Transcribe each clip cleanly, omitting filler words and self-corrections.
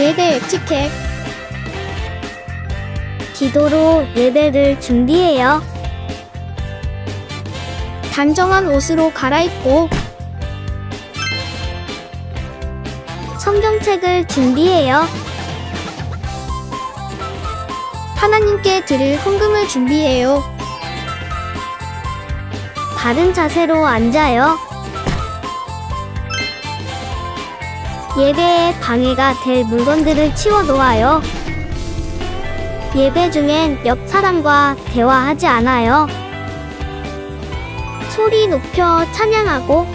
예배 에티켓. 기도로 예배를 준비해요. 단정한 옷으로 갈아입고 성경책을 준비해요. 하나님께 드릴 헌금을 준비해요. 바른 자세로 앉아요. 예배에 방해가 될 물건들을 치워 놓아요. 예배 중엔 옆 사람과 대화하지 않아요. 소리 높여 찬양하고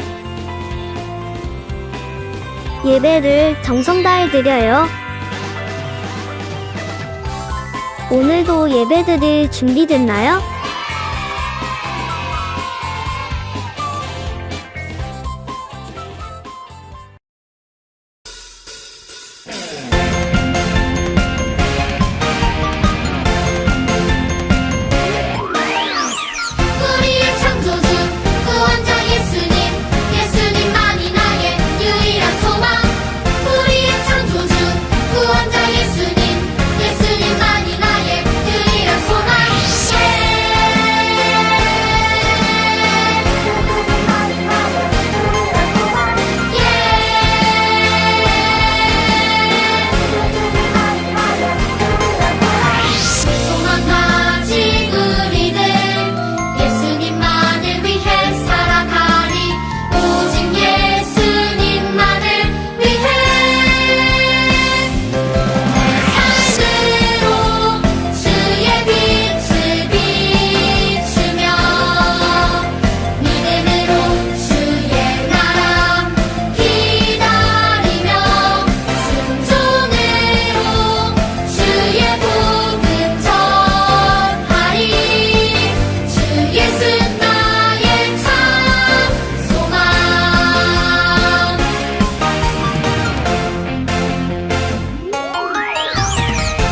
예배를 정성 다해 드려요. 오늘도 예배드릴 준비됐나요? 우리의 창조주 구원자 예수님, 예수님만이 나의 유일한 소망. 우리의 창조주 구원자 예수님, 예수님만이 나의 유일한 소망. 소망 가진 우리들 예수님만을 위해 살아가리. 오직 예수님만을 위해 내 삶으로 주의 빛을 비추며 믿음으로 주의 나라 기다리며 순종으로 주의 복음 전하리. 주 예수 나의 참 소망.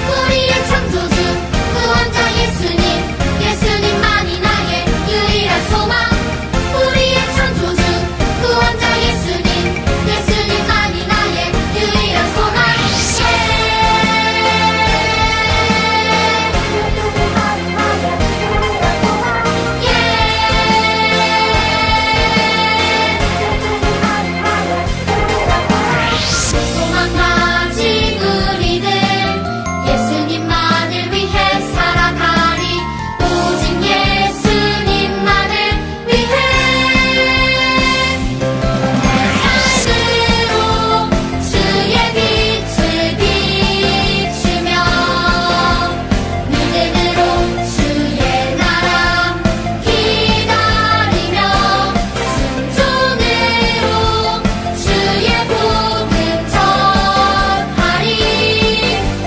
우리의 창조주 구원자 예수님, 예수님만이 나의 유일한 소망. 우리의 창조주 구원자 예수님, 예수님만이 나의 유일한 소망. 소망 가진 우리들 예수님만을 위해 살아가리. 오직 예수님만을 위해 내 삶으로 주의 빛을 비추며 믿음으로 주의 나라 기다리며 순종으로 주의 복음 전하리.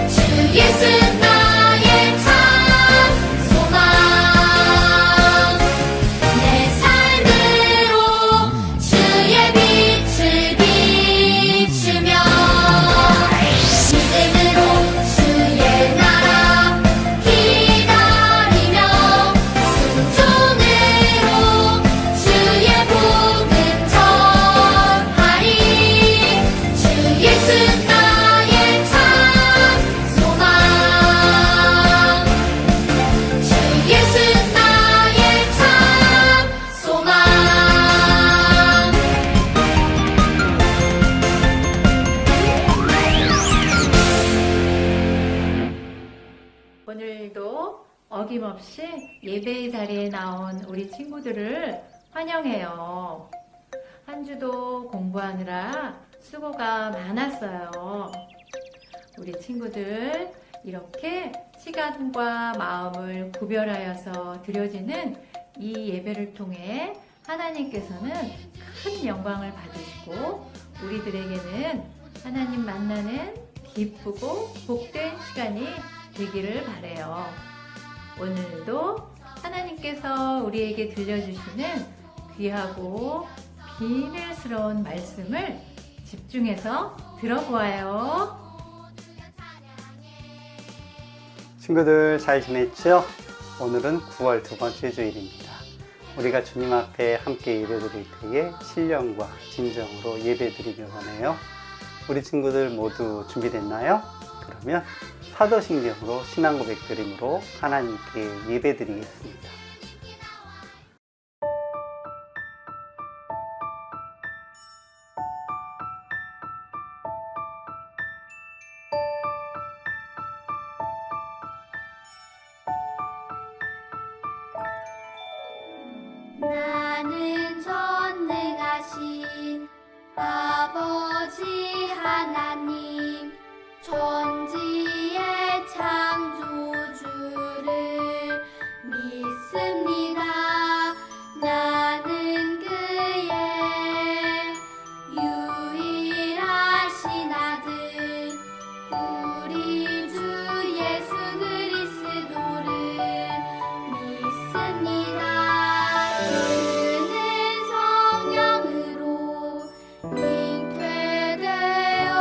주 예수 나의 참 소망. 내 삶으로 주의 빛을 비추며 믿음으로 주의 나라 기다리며 순종으로 주의 복음 전하리. 주 예수 나의 참 소망. 주 예수 나의 참 소망. 오늘도 어김없이 예배의 자리에 나온 우리 친구들을 환영해요. 한 주도 공부하느라 수고가 많았어요. 우리 친구들 이렇게 시간과 마음을 구별하여서 드려지는 이 예배를 통해 하나님께서는 큰 영광을 받으시고 우리들에게는 하나님 만나는 기쁘고 복된 시간이 되기를 바라요. 오늘도 하나님께서 우리에게 들려주시는 귀하고 비밀스러운 말씀을 집중해서 들어보아요. 친구들 잘 지냈죠? 오늘은 9월 두 번째 주일입니다. 우리가 주님 앞에 함께 예배드릴 때에 신령과 진정으로 예배드리길 원해요. 우리 친구들 모두 준비됐나요? 그러면 사도신경으로 신앙 고백 드림으로 하나님께 예배드리겠습니다. 나는 전능하신 아버지 하나님 천지의 창조주를 믿습니다. 나는 그의 유일하신 아들 우리 주 예수 그리스도를 믿습니다. 그는 성령으로 잉태되어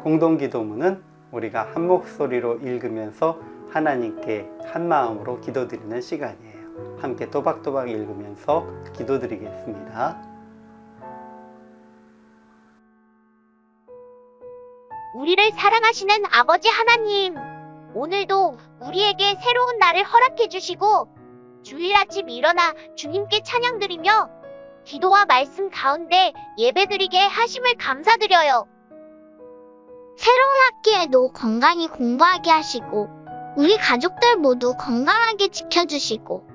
공동기도문은 우리가 한 목소리로 읽으면서 하나님께 한 마음으로 기도드리는 시간이에요. 함께 또박또박 읽으면서 기도드리겠습니다. 우리를 사랑하시는 아버지 하나님, 오늘도 우리에게 새로운 날을 허락해 주시고 주일 아침 일어나 주님께 찬양드리며 기도와 말씀 가운데 예배드리게 하심을 감사드려요. 새로운 학기에도 건강히 공부하게 하시고 우리 가족들 모두 건강하게 지켜주시고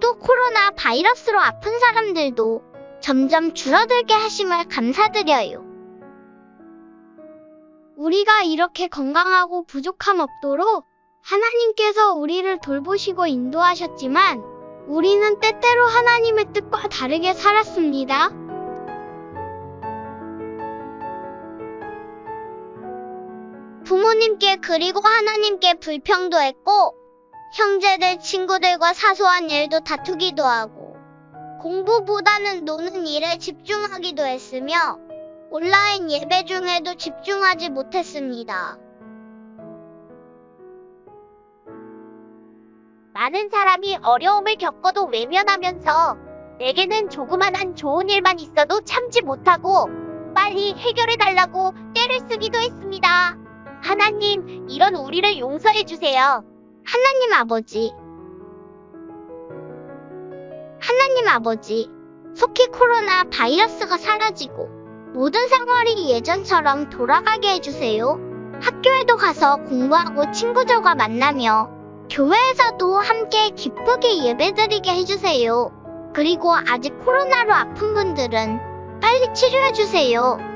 또 코로나 바이러스로 아픈 사람들도 점점 줄어들게 하심을 감사드려요. 우리가 이렇게 건강하고 부족함 없도록 하나님께서 우리를 돌보시고 인도하셨지만 우리는 때때로 하나님의 뜻과 다르게 살았습니다. 부모님께 그리고 하나님께 불평도 했고 형제들 친구들과 사소한 일도 다투기도 하고 공부보다는 노는 일에 집중하기도 했으며 온라인 예배 중에도 집중하지 못했습니다. 많은 사람이 어려움을 겪어도 외면하면서 내게는 조그만한 좋은 일만 있어도 참지 못하고 빨리 해결해달라고 떼를 쓰기도 했습니다. 하나님, 이런 우리를 용서해주세요. 하나님 아버지, 속히 코로나 바이러스가 사라지고 모든 생활이 예전처럼 돌아가게 해주세요. 학교에도 가서 공부하고 친구들과 만나며 교회에서도 함께 기쁘게 예배드리게 해주세요. 그리고 아직 코로나로 아픈 분들은 빨리 치료해주세요.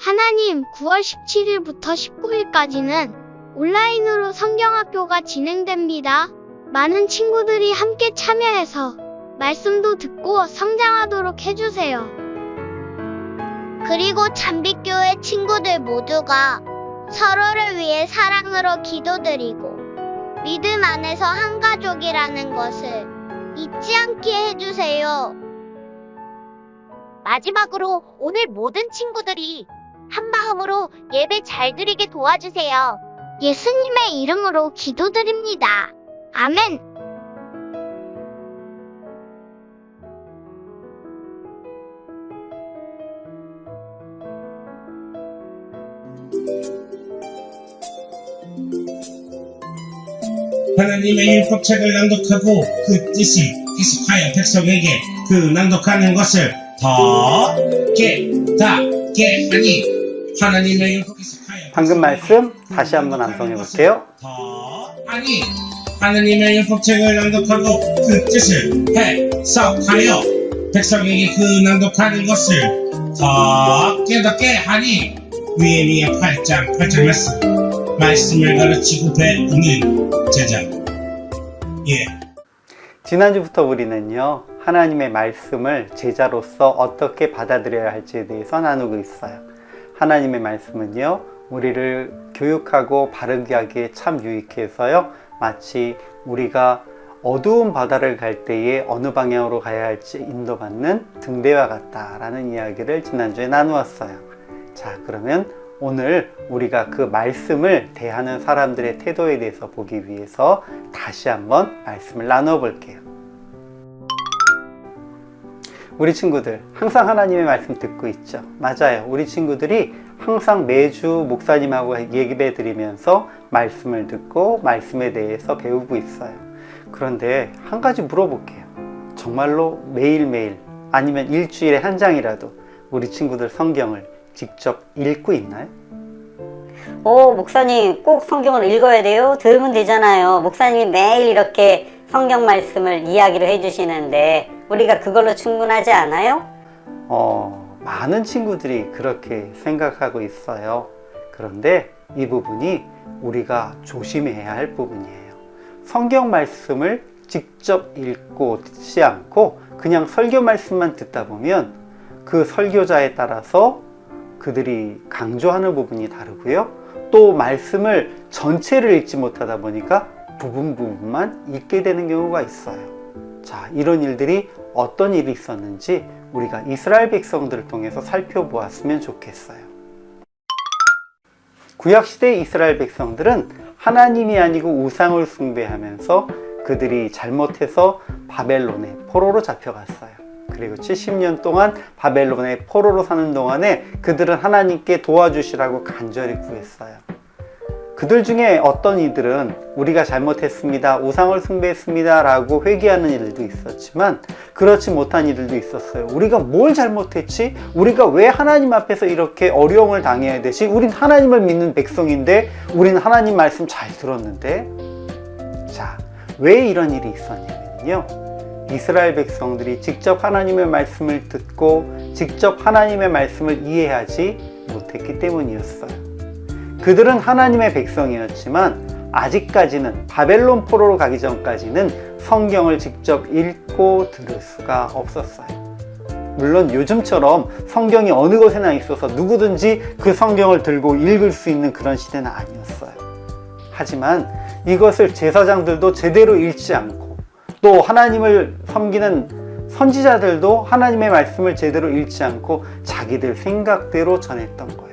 하나님, 9월 17일부터 19일까지는 온라인으로 성경학교가 진행됩니다. 많은 친구들이 함께 참여해서 말씀도 듣고 성장하도록 해주세요. 그리고 잠빛교회 친구들 모두가 서로를 위해 사랑으로 기도드리고 믿음 안에서 한 가족이라는 것을 잊지 않게 해주세요. 마지막으로 오늘 모든 친구들이 한 마음으로 예배 잘 드리게 도와주세요. 예수님의 이름으로 기도드립니다. 아멘. 하나님의 율법책을 낭독하고 그 뜻을 해석하여 백성에게 그 낭독하는 것을 더 깨닫게 하니 하나님의 율법 해석하여 방금 말씀 다시 한번 암송해 볼게요. 더 하니 하나님의 율법책을 낭독하고 그 뜻을 해석하여 백성에게 그 낭독하는 것을 더 깨닫게 하니 위에 8장 말씀을 가르치고 배우는 제자. 지난주부터 우리는요, 하나님의 말씀을 제자로서 어떻게 받아들여야 할지에 대해서 나누고 있어요. 하나님의 말씀은요, 우리를 교육하고 바르게 하기에 참 유익해서요, 마치 우리가 어두운 바다를 갈 때에 어느 방향으로 가야 할지 인도받는 등대와 같다라는 이야기를 지난주에 나누었어요. 자, 그러면 오늘 우리가 그 말씀을 대하는 사람들의 태도에 대해서 보기 위해서 다시 한번 말씀을 나눠 볼게요. 우리 친구들 항상 하나님의 말씀 듣고 있죠? 맞아요. 우리 친구들이 항상 매주 목사님하고 예배 드리면서 말씀을 듣고 말씀에 대해서 배우고 있어요. 그런데 한 가지 물어볼게요. 정말로 매일매일 아니면 일주일에 한 장이라도 우리 친구들 성경을 직접 읽고 있나요? 목사님 꼭 성경을 읽어야 돼요? 들으면 되잖아요. 목사님이 매일 이렇게 성경 말씀을 이야기를 해주시는데 우리가 그걸로 충분하지 않아요? 많은 친구들이 그렇게 생각하고 있어요. 그런데 이 부분이 우리가 조심해야 할 부분이에요. 성경 말씀을 직접 읽고 듣지 않고 그냥 설교 말씀만 듣다 보면 그 설교자에 따라서 그들이 강조하는 부분이 다르고요. 또 말씀을 전체를 읽지 못하다 보니까 부분만 읽게 되는 경우가 있어요. 자, 이런 일들이 어떤 일이 있었는지 우리가 이스라엘 백성들을 통해서 살펴보았으면 좋겠어요. 구약시대 이스라엘 백성들은 하나님이 아니고 우상을 숭배하면서 그들이 잘못해서 바벨론의 포로로 잡혀갔어요. 그리고 70년 동안 바벨론의 포로로 사는 동안에 그들은 하나님께 도와주시라고 간절히 구했어요. 그들 중에 어떤 이들은 우리가 잘못했습니다, 우상을 숭배했습니다 라고 회개하는 이들도 있었지만 그렇지 못한 이들도 있었어요. 우리가 뭘 잘못했지? 우리가 왜 하나님 앞에서 이렇게 어려움을 당해야 되지? 우린 하나님을 믿는 백성인데, 우린 하나님 말씀 잘 들었는데. 자, 왜 이런 일이 있었냐면요, 이스라엘 백성들이 직접 하나님의 말씀을 듣고 직접 하나님의 말씀을 이해하지 못했기 때문이었어요. 그들은 하나님의 백성이었지만 아직까지는, 바벨론 포로로 가기 전까지는 성경을 직접 읽고 들을 수가 없었어요. 물론 요즘처럼 성경이 어느 곳에나 있어서 누구든지 그 성경을 들고 읽을 수 있는 그런 시대는 아니었어요. 하지만 이것을 제사장들도 제대로 읽지 않고, 또 하나님을 섬기는 선지자들도 하나님의 말씀을 제대로 읽지 않고 자기들 생각대로 전했던 거예요.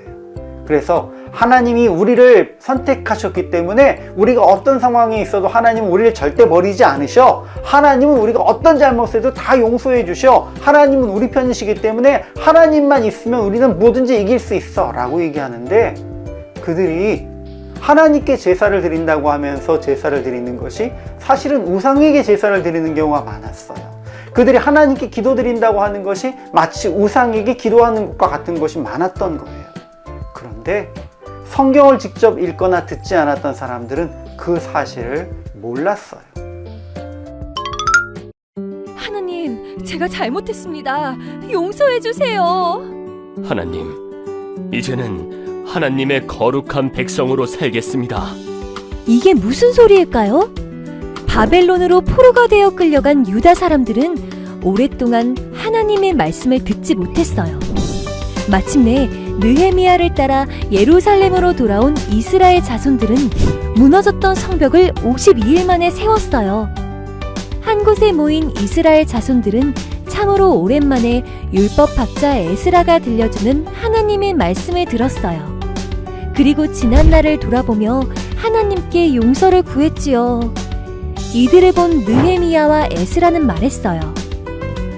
그래서 하나님이 우리를 선택하셨기 때문에 우리가 어떤 상황에 있어도 하나님은 우리를 절대 버리지 않으셔. 하나님은 우리가 어떤 잘못을 해도 다 용서해 주셔. 하나님은 우리 편이시기 때문에 하나님만 있으면 우리는 뭐든지 이길 수 있어 라고 얘기하는데, 그들이 하나님께 제사를 드린다고 하면서 제사를 드리는 것이 사실은 우상에게 제사를 드리는 경우가 많았어요. 그들이 하나님께 기도드린다고 하는 것이 마치 우상에게 기도하는 것과 같은 것이 많았던 거예요. 그런데 성경을 직접 읽거나 듣지 않았던 사람들은 그 사실을 몰랐어요. 하나님, 제가 잘못했습니다. 용서해 주세요. 하나님, 이제는 하나님의 거룩한 백성으로 살겠습니다. 이게 무슨 소리일까요? 바벨론으로 포로가 되어 끌려간 유다 사람들은 오랫동안 하나님의 말씀을 듣지 못했어요. 마침내 느헤미야를 따라 예루살렘으로 돌아온 이스라엘 자손들은 무너졌던 성벽을 52일 만에 세웠어요. 한 곳에 모인 이스라엘 자손들은 참으로 오랜만에 율법 학자 에스라가 들려주는 하나님의 말씀을 들었어요. 그리고 지난 날을 돌아보며 하나님께 용서를 구했지요. 이들을 본 느헤미야와 에스라는 말했어요.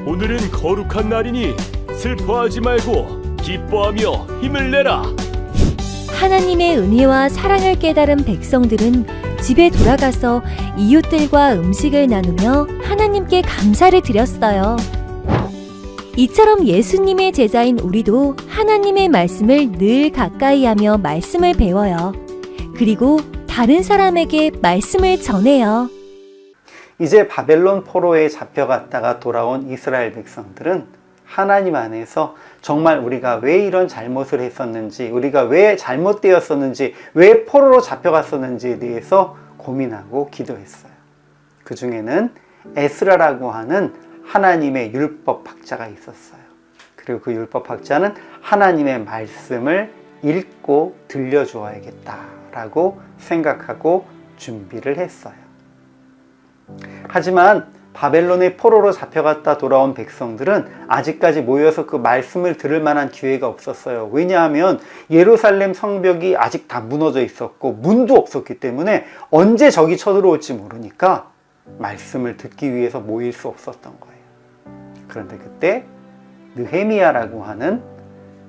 오늘은 거룩한 날이니 슬퍼하지 말고 기뻐하며 힘을 내라. 하나님의 은혜와 사랑을 깨달은 백성들은 집에 돌아가서 이웃들과 음식을 나누며 하나님께 감사를 드렸어요. 이처럼 예수님의 제자인 우리도 하나님의 말씀을 늘 가까이 하며 말씀을 배워요. 그리고 다른 사람에게 말씀을 전해요. 이제 바벨론 포로에 잡혀갔다가 돌아온 이스라엘 백성들은 하나님 안에서 정말 우리가 왜 이런 잘못을 했었는지, 우리가 왜 잘못되었었는지, 왜 포로로 잡혀갔었는지에 대해서 고민하고 기도했어요. 그 중에는 에스라라고 하는 하나님의 율법 학자가 있었어요. 그리고 그 율법 학자는 하나님의 말씀을 읽고 들려주어야겠다라고 생각하고 준비를 했어요. 하지만 바벨론의 포로로 잡혀갔다 돌아온 백성들은 아직까지 모여서 그 말씀을 들을 만한 기회가 없었어요. 왜냐하면 예루살렘 성벽이 아직 다 무너져 있었고 문도 없었기 때문에 언제 적이 쳐들어올지 모르니까 말씀을 듣기 위해서 모일 수 없었던 거예요. 그런데 그때 느헤미야라고 하는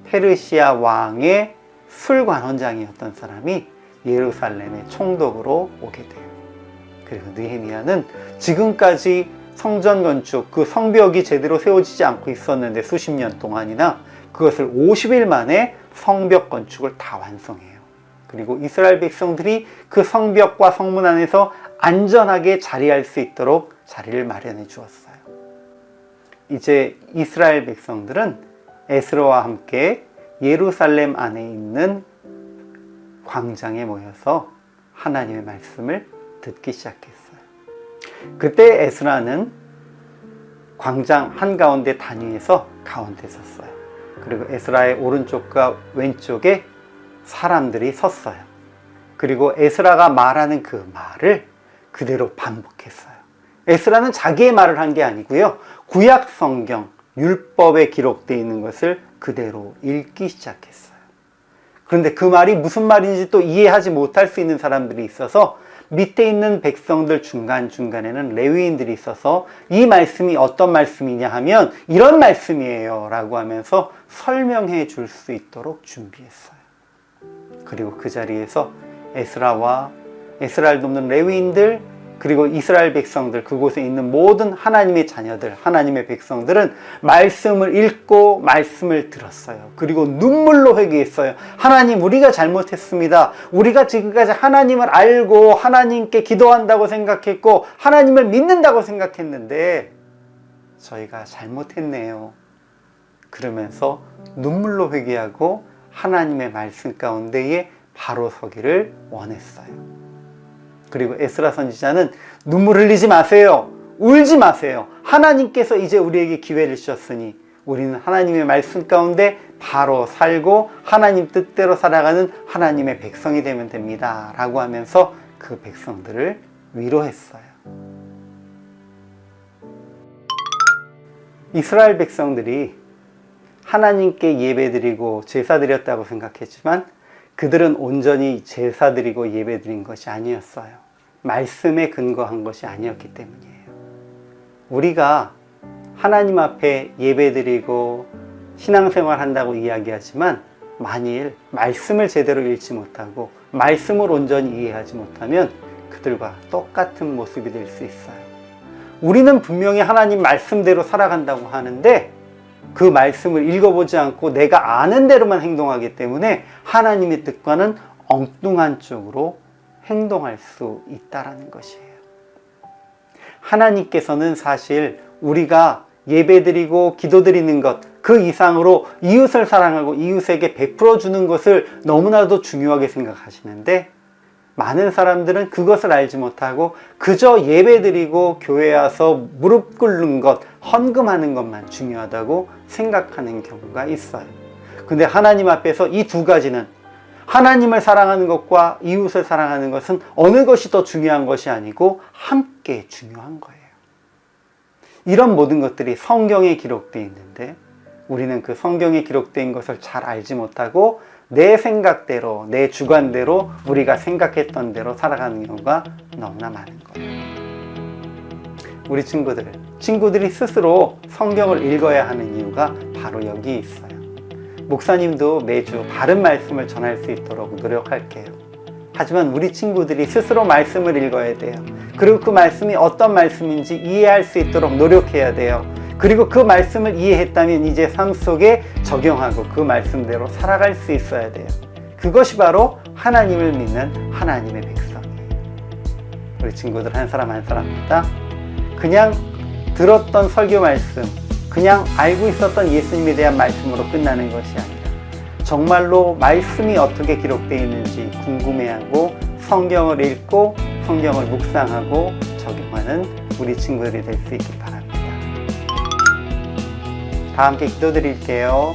페르시아 왕의 술관원장이었던 사람이 예루살렘의 총독으로 오게 돼요. 그리고 느헤미야는 지금까지 성전 건축, 그 성벽이 제대로 세워지지 않고 있었는데 수십 년 동안이나 그것을 50일 만에 성벽 건축을 다 완성해요. 그리고 이스라엘 백성들이 그 성벽과 성문 안에서 안전하게 자리할 수 있도록 자리를 마련해 주었어요. 이제 이스라엘 백성들은 에스라와 함께 예루살렘 안에 있는 광장에 모여서 하나님의 말씀을 듣기 시작했어요. 그때 에스라는 광장 한가운데 단위에서 가운데 섰어요. 그리고 에스라의 오른쪽과 왼쪽에 사람들이 섰어요. 그리고 에스라가 말하는 그 말을 그대로 반복했어요. 에스라는 자기의 말을 한 게 아니고요. 구약 성경, 율법에 기록되어 있는 것을 그대로 읽기 시작했어요. 그런데 그 말이 무슨 말인지 또 이해하지 못할 수 있는 사람들이 있어서 밑에 있는 백성들 중간중간에는 레위인들이 있어서 이 말씀이 어떤 말씀이냐 하면 이런 말씀이에요 라고 하면서 설명해 줄 수 있도록 준비했어요. 그리고 그 자리에서 에스라와 에스라를 돕는 레위인들, 그리고 이스라엘 백성들, 그곳에 있는 모든 하나님의 자녀들, 하나님의 백성들은 말씀을 읽고 말씀을 들었어요. 그리고 눈물로 회개했어요. 하나님, 우리가 잘못했습니다. 우리가 지금까지 하나님을 알고 하나님께 기도한다고 생각했고 하나님을 믿는다고 생각했는데 저희가 잘못했네요. 그러면서 눈물로 회개하고 하나님의 말씀 가운데에 바로 서기를 원했어요. 그리고 에스라 선지자는 눈물 흘리지 마세요. 울지 마세요. 하나님께서 이제 우리에게 기회를 주셨으니 우리는 하나님의 말씀 가운데 바로 살고 하나님 뜻대로 살아가는 하나님의 백성이 되면 됩니다 라고 하면서 그 백성들을 위로했어요. 이스라엘 백성들이 하나님께 예배드리고 제사드렸다고 생각했지만 그들은 온전히 제사드리고 예배드린 것이 아니었어요. 말씀에 근거한 것이 아니었기 때문이에요. 우리가 하나님 앞에 예배드리고 신앙생활 한다고 이야기하지만 만일 말씀을 제대로 읽지 못하고 말씀을 온전히 이해하지 못하면 그들과 똑같은 모습이 될 수 있어요. 우리는 분명히 하나님 말씀대로 살아간다고 하는데 그 말씀을 읽어보지 않고 내가 아는 대로만 행동하기 때문에 하나님의 뜻과는 엉뚱한 쪽으로 행동할 수 있다는 것이에요. 하나님께서는 사실 우리가 예배드리고 기도드리는 것, 그 이상으로 이웃을 사랑하고 이웃에게 베풀어 주는 것을 너무나도 중요하게 생각하시는데 많은 사람들은 그것을 알지 못하고 그저 예배드리고 교회에 와서 무릎 꿇는 것, 헌금하는 것만 중요하다고 생각하는 경우가 있어요. 근데 하나님 앞에서 이 두 가지는 하나님을 사랑하는 것과 이웃을 사랑하는 것은 어느 것이 더 중요한 것이 아니고 함께 중요한 거예요. 이런 모든 것들이 성경에 기록되어 있는데 우리는 그 성경에 기록된 것을 잘 알지 못하고 내 생각대로, 내 주관대로 우리가 생각했던 대로 살아가는 경우가 너무나 많은 거예요. 우리 친구들이 스스로 성경을 읽어야 하는 이유가 바로 여기 있어요. 목사님도 매주 바른 말씀을 전할 수 있도록 노력할게요. 하지만 우리 친구들이 스스로 말씀을 읽어야 돼요. 그리고 그 말씀이 어떤 말씀인지 이해할 수 있도록 노력해야 돼요. 그리고 그 말씀을 이해했다면 이제 삶 속에 적용하고 그 말씀대로 살아갈 수 있어야 돼요. 그것이 바로 하나님을 믿는 하나님의 백성이에요. 우리 친구들 한 사람 한 사람마다 그냥 들었던 설교 말씀, 그냥 알고 있었던 예수님에 대한 말씀으로 끝나는 것이 아니라 정말로 말씀이 어떻게 기록되어 있는지 궁금해하고 성경을 읽고 성경을 묵상하고 적용하는 우리 친구들이 될 수 있길 바랍니다. 다 함께 기도드릴게요.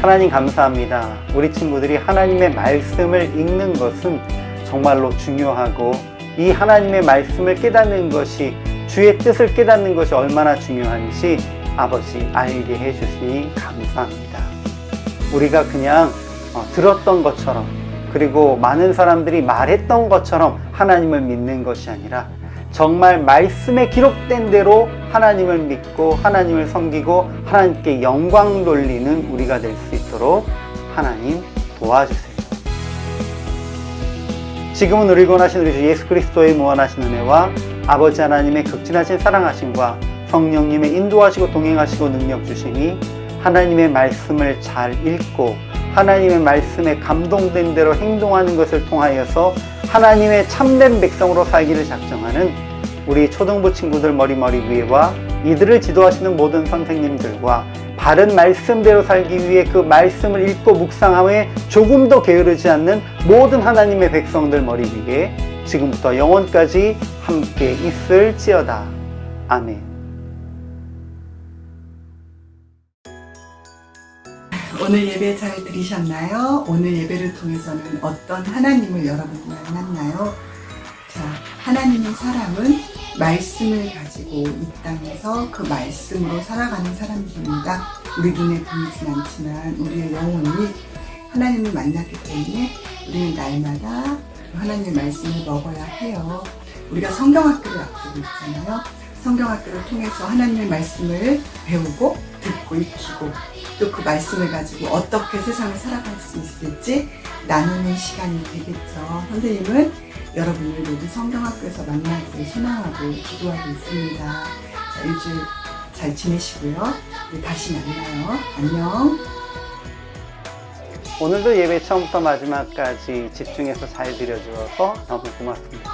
하나님 감사합니다. 우리 친구들이 하나님의 말씀을 읽는 것은 정말로 중요하고 이 하나님의 말씀을 깨닫는 것이 주의 뜻을 깨닫는 것이 얼마나 중요한지 아버지 알게 해주시니 감사합니다. 우리가 그냥 들었던 것처럼 그리고 많은 사람들이 말했던 것처럼 하나님을 믿는 것이 아니라 정말 말씀에 기록된 대로 하나님을 믿고 하나님을 섬기고 하나님께 영광 돌리는 우리가 될 수 있도록 하나님 도와주세요. 지금은 우리 구원하신 우리 주 예수 그리스도의 무한하신 은혜와 아버지 하나님의 극진하신 사랑하심과 성령님의 인도하시고 동행하시고 능력 주심이 하나님의 말씀을 잘 읽고 하나님의 말씀에 감동된 대로 행동하는 것을 통하여서 하나님의 참된 백성으로 살기를 작정하는 우리 초등부 친구들 머리 위에와 이들을 지도하시는 모든 선생님들과 바른 말씀대로 살기 위해 그 말씀을 읽고 묵상함에 조금도 게으르지 않는 모든 하나님의 백성들 머리 위에 지금부터 영원까지 함께 있을지어다. 아멘. 오늘 예배 잘 들으셨나요? 오늘 예배를 통해서는 어떤 하나님을 여러분이 만났나요? 자, 하나님의 사람은 말씀을 가지고 이 땅에서 그 말씀으로 살아가는 사람들입니다. 우리 눈에 보이진 않지만 우리의 영혼이 하나님을 만났기 때문에 우리는 날마다 하나님의 말씀을 먹어야 해요. 우리가 성경학교를 앞두고 있잖아요. 성경학교를 통해서 하나님의 말씀을 배우고 듣고 익히고 또 그 말씀을 가지고 어떻게 세상을 살아갈 수 있을지 나누는 시간이 되겠죠. 선생님은 여러분을 모두 성경학교에서 만나기를 소망하고 기도하고 있습니다. 자, 일주일 잘 지내시고요. 우리 다시 만나요. 안녕. 오늘도 예배 처음부터 마지막까지 집중해서 잘 드려주어서 너무 고맙습니다.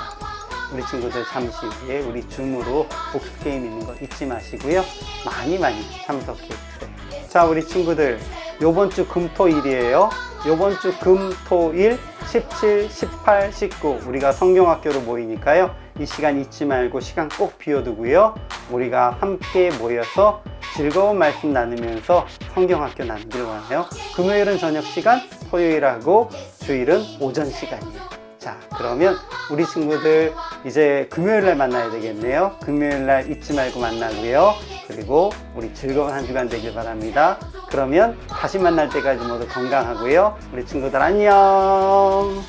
우리 친구들 잠시 후에 우리 줌으로 복수 게임 있는 거 잊지 마시고요. 많이 참석해 주세요. 자, 우리 친구들 요번 주 금토일이에요. 요번 주 금토일 17, 18, 19 우리가 성경학교로 모이니까요. 이 시간 잊지 말고 시간 꼭 비워두고요. 우리가 함께 모여서 즐거운 말씀 나누면서 성경학교 나누길 원해요. 금요일은 저녁 시간, 토요일하고 주일은 오전 시간이에요. 자, 그러면 우리 친구들 이제 금요일날 만나야 되겠네요. 금요일날 잊지 말고 만나고요. 그리고 우리 즐거운 한 주간 되길 바랍니다. 그러면 다시 만날 때까지 모두 건강하고요. 우리 친구들 안녕.